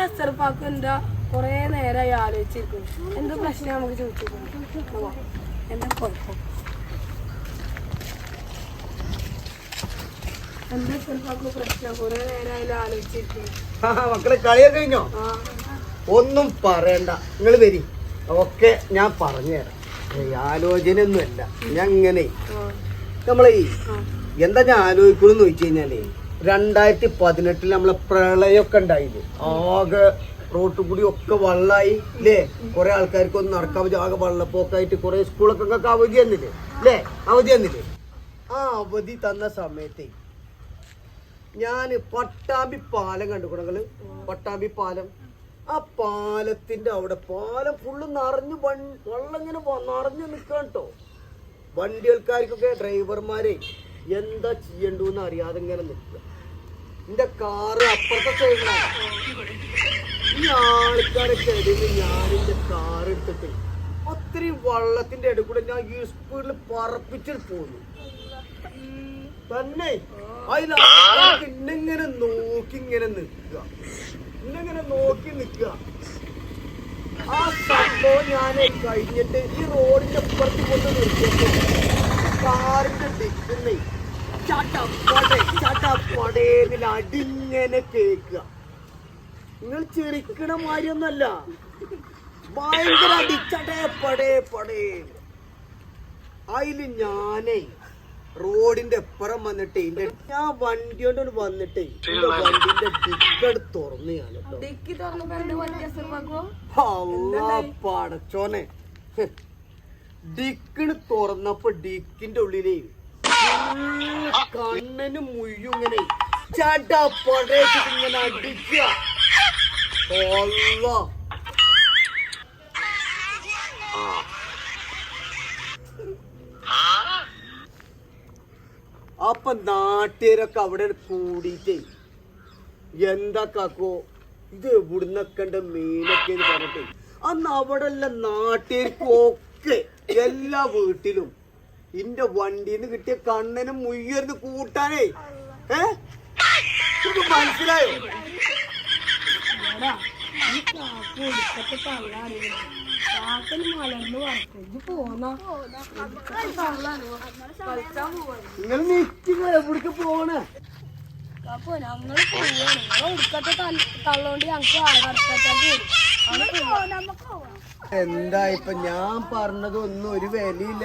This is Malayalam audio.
അസർപ്പാക്കും എന്താ കൊറേ നേരമായി ആലോചിച്ചിരിക്കും. എന്താ പ്രശ്നം നമുക്ക് ചോദിച്ചിരിക്കും. എന്താ കുഴപ്പം? എന്താ അസർപ്പാക്കും പ്രശ്നം? കൊറേ നേരമായി ആലോചിച്ചിരിക്കും. മക്കളെ കളിയൊക്കെ കഴിഞ്ഞോ? ഒന്നും പറയണ്ട, നിങ്ങൾ വരി. ഒക്കെ ഞാൻ പറഞ്ഞുതരാം. ആലോചന ഒന്നുമല്ല. ഞാൻ ഇങ്ങനെ നമ്മളെ എന്താ ഞാൻ ആലോചിക്കണെന്ന് ചോദിച്ചു കഴിഞ്ഞാലേ 2018 നമ്മളെ പ്രളയമൊക്കെ ഉണ്ടായില്ലേ. ആകെ റോട്ടിൽ കൂടി ഒക്കെ വെള്ളമായി അല്ലേ. കുറെ ആൾക്കാർക്ക് ഒന്നും നടക്കാൻ പറ്റും. ആകെ വെള്ളപ്പൊക്കായിട്ട് കുറെ സ്കൂളൊക്കെ അവധി തന്നില്ലേ അല്ലേ. അവധി തന്നില്ലേ. ആ അവധി തന്ന സമയത്ത് ഞാൻ പട്ടാമ്പി പാലം കണ്ടുകൂടങ്ങള്. പട്ടാമ്പി പാലം, ആ പാലത്തിന്റെ അവിടെ പാലം ഫുള്ള് നിറഞ്ഞു, വെള്ളം ഇങ്ങനെ നിറഞ്ഞു നിൽക്കാൻ കേട്ടോ. വണ്ടികൾക്കാർക്കൊക്കെ ഡ്രൈവർമാരെ എന്താ ചെയ്യണ്ടെന്ന് അറിയാതെ ഇങ്ങനെ നിൽക്കുക. എന്റെ കാറ് അപ്പുറത്തെ സൈഡിലാണ്. ഈ ആൾക്കാരൊക്കെ ഇടയിൽ ഞാനെന്റെ കാർ എടുത്തിട്ട് അത്രയും വെള്ളത്തിന്റെ ഇടയിൽ കൂടെ ഞാൻ ഈ സ്പീഡിൽ പറപ്പിച്ചിട്ട് പോന്നു തന്നെ. അതിലാൾക്കാർക്ക് ഇന്നിങ്ങനെ നോക്കി ഇങ്ങനെ നിൽക്കുക, ഇന്നിങ്ങനെ നോക്കി നിൽക്കുക. ആ സംഭവം ഞാൻ കഴിഞ്ഞിട്ട് ഈ റോഡിന്റെ അപ്പുറത്ത് കൊണ്ട് നിർത്തിയപ്പോ കാറിന്റെ ഡിക്കുന്നേ ചാട്ടപ്പടേതിൽ അടിങ്ങനെ കേക്കുക. നിങ്ങൾ ചിരിക്കണ മാതിരിയൊന്നല്ല, ഭയങ്കര അടിച്ചടേ പടേ പടേ. അതില് ഞാനേ റോഡിന്റെ എപ്പുറം വന്നിട്ടേ ഞാൻ വണ്ടി കൊണ്ട് വന്നിട്ടേ എന്റെ വണ്ടിന്റെ ഡിക്കട് തുറന്ന് ഞാൻ പടച്ചോനെ. ഡിക്കിന് തുറന്നപ്പോ ഡിക്കിന്റെ ഉള്ളിലേ കണ്ണന് മുഴുവൻ ഇങ്ങനെ ചടപടേച്ചിട്ട് ഇങ്ങനെ അടിക്കുക. അപ്പൊ നാട്ടുകാരൊക്കെ അവിടെ കൂടിയിട്ടേ എന്താ കാക്കോ ഇത് എവിടുന്നൊക്കെ മീനൊക്കെ പറഞ്ഞിട്ടേ അന്ന് അവിടെ ഉള്ള നാട്ടുകാർക്കൊക്കെ എല്ലാ വീട്ടിലും ഇന്റെ വണ്ടിന്ന് കിട്ടിയ കണ്ണനും മുയ്യർന്ന് കൂട്ടാനേ. മനസ്സിലായോ? നിങ്ങൾ നിൽക്കുക, എവിടേക്ക് പോണേ? അപ്പൊ ഞങ്ങള് ഒടുക്കത്തെ തള്ളോണ്ട് ഞങ്ങക്ക് എന്താ ഇപ്പൊ ഞാൻ പറഞ്ഞതൊന്നും ഒരു വിലയില്ല.